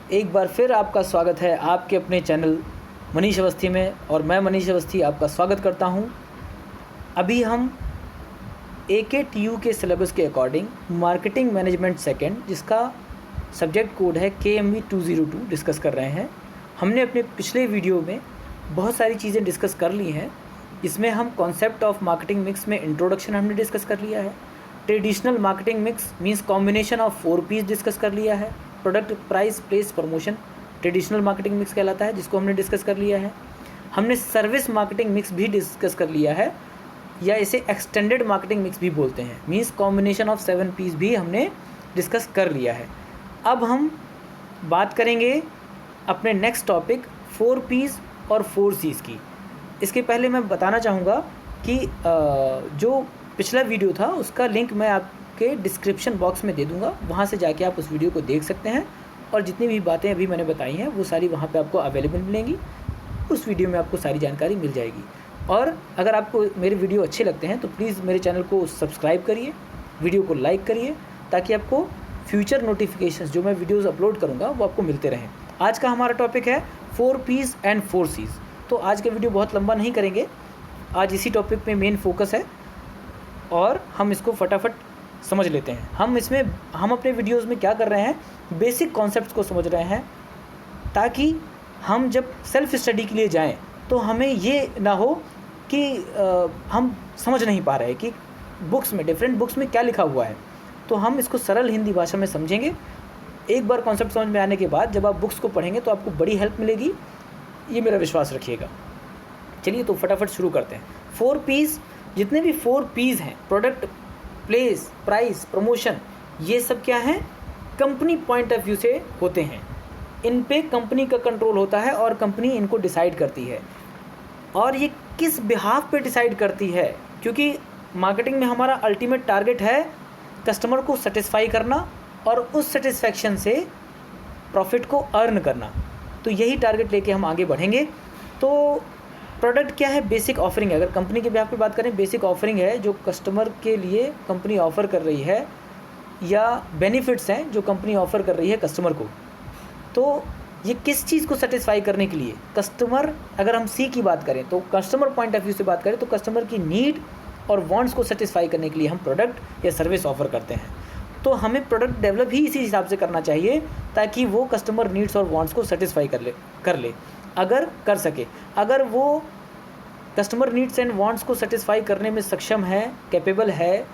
एक बार फिर आपका स्वागत है आपके अपने चैनल मनीष अवस्थी में, और मैं मनीष अवस्थी आपका स्वागत करता हूं। अभी हम AKTU के सिलेबस के अकॉर्डिंग मार्केटिंग मैनेजमेंट सेकंड, जिसका सब्जेक्ट कोड है KMV 202, डिस्कस कर रहे हैं। हमने अपने पिछले वीडियो में बहुत सारी चीज़ें डिस्कस कर ली हैं। इसमें हम कॉन्सेप्ट ऑफ मार्केटिंग मिक्स में इंट्रोडक्शन हमने डिस्कस कर लिया है। Traditional marketing mix means combination of 4 P's discuss कर लिया है। Product, price, place, promotion traditional marketing mix कहलाता है, जिसको हमने डिस्कस कर लिया है। हमने सर्विस मार्केटिंग मिक्स भी डिस्कस कर लिया है, या इसे एक्सटेंडेड मार्केटिंग मिक्स भी बोलते हैं, मीन्स कॉम्बिनेशन ऑफ 7 P's भी हमने डिस्कस कर लिया है। अब हम बात करेंगे अपने नेक्स्ट टॉपिक 4 P's और 4 C's की। इसके पहले मैं बताना चाहूँगा कि जो पिछला वीडियो था उसका लिंक मैं आपके डिस्क्रिप्शन बॉक्स में दे दूँगा, वहाँ से जाके आप उस वीडियो को देख सकते हैं, और जितनी भी बातें अभी मैंने बताई हैं वो सारी वहाँ पे आपको अवेलेबल मिलेंगी। उस वीडियो में आपको सारी जानकारी मिल जाएगी। और अगर आपको मेरे वीडियो अच्छे लगते हैं तो प्लीज़ मेरे चैनल को सब्सक्राइब करिए, वीडियो को लाइक करिए, ताकि आपको फ्यूचर नोटिफिकेशंस जो मैं वीडियोज़ अपलोड करूँगा वो आपको मिलते रहें। आज का हमारा टॉपिक है 4 P's एंड 4 C's। तो आज का वीडियो बहुत लंबा नहीं करेंगे, आज इसी टॉपिक पे मेन फोकस है और हम इसको फटाफट समझ लेते हैं। हम अपने वीडियोस में क्या कर रहे हैं, बेसिक कॉन्सेप्ट्स को समझ रहे हैं, ताकि हम जब सेल्फ स्टडी के लिए जाएं तो हमें ये ना हो कि हम समझ नहीं पा रहे कि बुक्स में, डिफरेंट बुक्स में क्या लिखा हुआ है। तो हम इसको सरल हिंदी भाषा में समझेंगे। एक बार कॉन्सेप्ट समझ में आने के बाद जब आप बुक्स को पढ़ेंगे तो आपको बड़ी हेल्प मिलेगी, ये मेरा विश्वास रखिएगा। चलिए तो फटाफट शुरू करते हैं। 4 P's, जितने भी 4 P's हैं, प्रोडक्ट, प्लेस, प्राइस, प्रमोशन, ये सब क्या हैं, कंपनी पॉइंट ऑफ व्यू से होते हैं। इन पे कंपनी का कंट्रोल होता है और कंपनी इनको डिसाइड करती है। और ये किस बिहाफ पे डिसाइड करती है, क्योंकि मार्केटिंग में हमारा अल्टीमेट टारगेट है कस्टमर को सेटिस्फाई करना और उस सेटिस्फैक्शन से प्रॉफिट को अर्न करना। तो यही टारगेट लेके हम आगे बढ़ेंगे। तो प्रोडक्ट क्या है, बेसिक ऑफरिंग है। अगर कंपनी के बिहाफ पे बात करें, बेसिक ऑफरिंग है जो कस्टमर के लिए कंपनी ऑफ़र कर रही है, या बेनिफिट्स हैं जो कंपनी ऑफ़र कर रही है कस्टमर को। तो ये किस चीज़ को सेटिस्फाई करने के लिए, कस्टमर, अगर हम सी की बात करें तो कस्टमर पॉइंट ऑफ व्यू से बात करें तो कस्टमर की नीड और वांट्स को सेटिस्फाई करने के लिए हम प्रोडक्ट या सर्विस ऑफ़र करते हैं। तो हमें प्रोडक्ट डेवलप ही इसी हिसाब से करना चाहिए ताकि वो कस्टमर नीड्स और वांट्स को सेटिस्फाई कर ले अगर कर सके। अगर वो कस्टमर नीड्स एंड वांट्स को सेटिस्फाई करने में सक्षम है, कैपेबल है,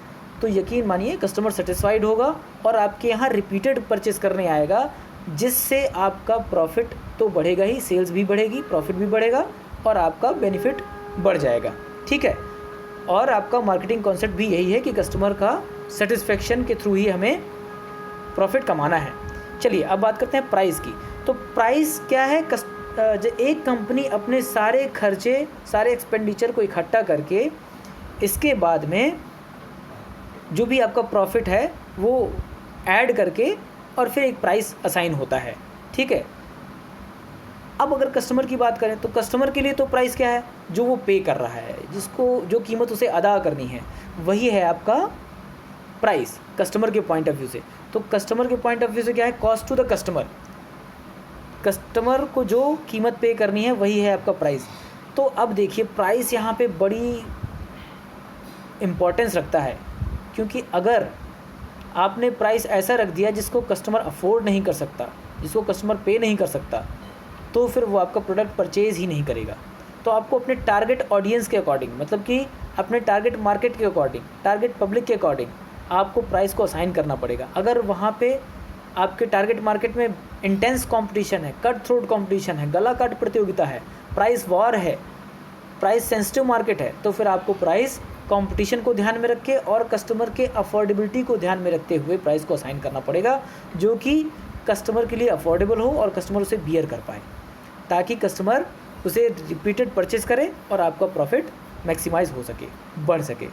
तो यकीन मानिए कस्टमर सेटिस्फाइड होगा और आपके यहाँ रिपीटेड परचेस करने आएगा, जिससे आपका प्रॉफिट तो बढ़ेगा ही, सेल्स भी बढ़ेगी, प्रॉफिट भी बढ़ेगा और आपका बेनिफिट बढ़ जाएगा। ठीक है। और आपका मार्केटिंग कॉन्सेप्ट भी यही है कि कस्टमर का सेटिस्फेक्शन के थ्रू ही हमें प्रॉफिट कमाना है। चलिए अब बात करते हैं प्राइस की। तो प्राइस क्या है, एक कंपनी अपने सारे खर्चे, सारे एक्सपेंडिचर को इकट्ठा करके इसके बाद में जो भी आपका प्रॉफिट है वो ऐड करके और फिर एक प्राइस असाइन होता है। ठीक है। अब अगर कस्टमर की बात करें तो कस्टमर के लिए तो प्राइस क्या है, जो वो पे कर रहा है, जिसको जो कीमत उसे अदा करनी है, वही है आपका प्राइस कस्टमर के पॉइंट ऑफ व्यू से। तो कस्टमर के पॉइंट ऑफ व्यू से क्या है, cost to the customer, customer को जो कीमत पे करनी है वही है आपका प्राइस। तो अब देखिए प्राइस यहाँ पे बड़ी इम्पोर्टेंस रखता है, क्योंकि अगर आपने प्राइस ऐसा रख दिया जिसको कस्टमर अफोर्ड नहीं कर सकता, जिसको कस्टमर पे नहीं कर सकता, तो फिर वो आपका प्रोडक्ट परचेज़ ही नहीं करेगा। तो आपको अपने टारगेट ऑडियंस के अकॉर्डिंग, मतलब कि अपने टारगेट मार्केट के अकॉर्डिंग, टारगेट पब्लिक के अकॉर्डिंग आपको प्राइस को असाइन करना पड़ेगा। अगर वहाँ पे आपके टारगेट मार्केट में इंटेंस कंपटीशन है, कट थ्रोट कंपटीशन है, गला काट प्रतियोगिता है, प्राइस वॉर है, प्राइस सेंसिटिव मार्केट है, तो फिर आपको प्राइस कंपटीशन को ध्यान में रख के और कस्टमर के अफोर्डेबिलिटी को ध्यान में रखते हुए प्राइस को असाइन करना पड़ेगा, जो कि कस्टमर के लिए अफोर्डेबल हो और कस्टमर उसे बियर कर पाए, ताकि कस्टमर उसे रिपीटेड परचेज करे और आपका प्रॉफिट मैक्सिमाइज हो सके, बढ़ सके।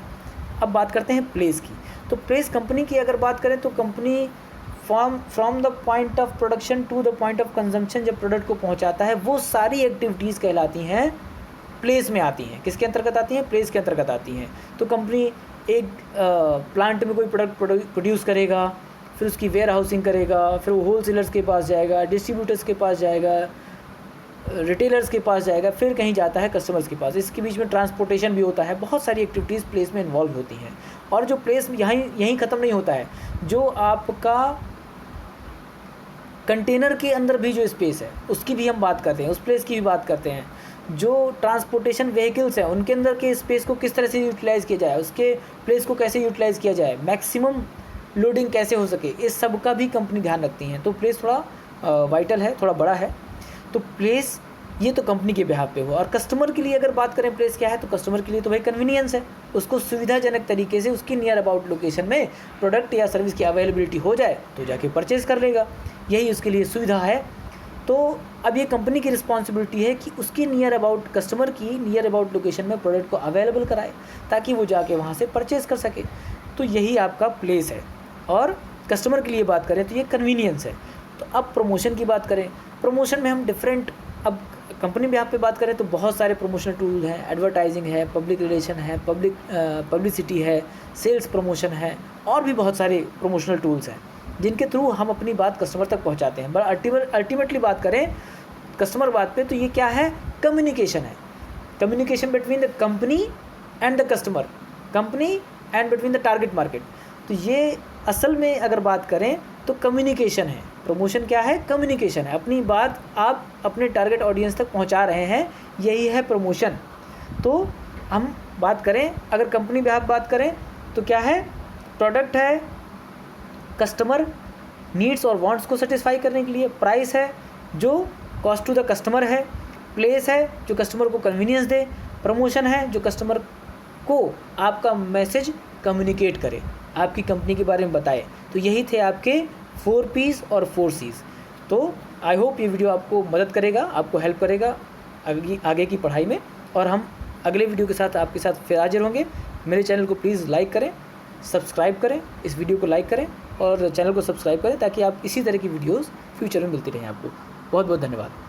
अब बात करते हैं प्लेस की। तो प्लेस कंपनी की अगर बात करें तो company from the point of production to the point of consumption जब प्रोडक्ट को पहुंचाता है, वो सारी एक्टिविटीज़ कहलाती हैं प्लेस में आती हैं। किसके अंतर्गत आती हैं, प्लेस के अंतर्गत आती हैं। तो कंपनी एक प्लांट में कोई प्रोडक्ट प्रोड्यूस करेगा, फिर उसकी वेयर हाउसिंग करेगा, फिर वो होलसेलर्स के पास जाएगा, डिस्ट्रीब्यूटर्स के पास जाएगा, रिटेलर्स के पास जाएगा, फिर कहीं जाता है कस्टमर्स के पास। इसके बीच में ट्रांसपोर्टेशन भी होता है, बहुत सारी एक्टिविटीज़ प्लेस में इन्वॉल्व होती हैं। और जो प्लेस यहीं ख़त्म नहीं होता है, जो आपका कंटेनर के अंदर भी जो स्पेस है उसकी भी हम बात करते हैं, उस प्लेस की भी बात करते हैं। जो ट्रांसपोर्टेशन व्हीकल्स हैं उनके अंदर के स्पेस को किस तरह से यूटिलाइज़ किया जाए, उसके प्लेस को कैसे यूटिलाइज़ किया जाए, मैक्सिमम लोडिंग कैसे हो सके, इस सब का भी कंपनी ध्यान रखती हैं। तो प्लेस थोड़ा वाइटल है, थोड़ा बड़ा है। तो प्लेस ये तो कंपनी के बिहाफ पे हुआ। और कस्टमर के लिए अगर बात करें प्लेस क्या है, तो कस्टमर के लिए तो भाई कन्वीनियंस है, उसको सुविधाजनक तरीके से उसकी नियर अबाउट लोकेशन में प्रोडक्ट या सर्विस की अवेलेबिलिटी हो जाए तो जाके परचेज़ कर लेगा, यही उसके लिए सुविधा है। तो अब ये कंपनी की रिस्पॉन्सिबिलिटी है कि उसकी नियर अबाउट कस्टमर की नियर अबाउट लोकेशन में प्रोडक्ट को अवेलेबल कराए ताकि वो जाके वहाँ से परचेज़ कर सके। तो यही आपका प्लेस है। और कस्टमर के लिए बात करें तो ये कन्वीनियंस है। तो अब प्रमोशन की बात करें, प्रमोशन में हम डिफरेंट, अब कंपनी भी यहाँ पे बात करें तो बहुत सारे प्रमोशनल टूल हैं, एडवर्टाइजिंग है, पब्लिक रिलेशन है, पब्लिसिटी है, सेल्स प्रमोशन है, और भी बहुत सारे प्रमोशनल टूल्स हैं जिनके थ्रू हम अपनी बात कस्टमर तक पहुँचाते हैं। बट अल्टीमेटली बात करें कस्टमर बात पे तो ये क्या है, कम्युनिकेशन है। Communication between the company and the customer, company and between the target market. तो ये असल में अगर बात करें तो कम्युनिकेशन है। प्रमोशन क्या है, कम्युनिकेशन है, अपनी बात आप अपने टारगेट ऑडियंस तक पहुंचा रहे हैं, यही है प्रमोशन। तो हम बात करें अगर कंपनी पे आप बात करें तो क्या है, प्रोडक्ट है कस्टमर नीड्स और वांट्स को सेटिस्फाई करने के लिए, प्राइस है जो कॉस्ट टू द कस्टमर है, प्लेस है जो कस्टमर को कन्वीनियंस दे, प्रमोशन है जो कस्टमर को आपका मैसेज कम्युनिकेट करे, आपकी कंपनी के बारे में बताए। तो यही थे आपके 4 P's और 4 C's। तो आई होप ये वीडियो आपको मदद करेगा, आपको हेल्प करेगा आगे की पढ़ाई में। और हम अगले वीडियो के साथ आपके साथ फिर हाजिर होंगे। मेरे चैनल को प्लीज़ लाइक करें, सब्सक्राइब करें, इस वीडियो को लाइक करें और चैनल को सब्सक्राइब करें ताकि आप इसी तरह की वीडियोज़ फ्यूचर में मिलती रहें आपको। बहुत बहुत धन्यवाद।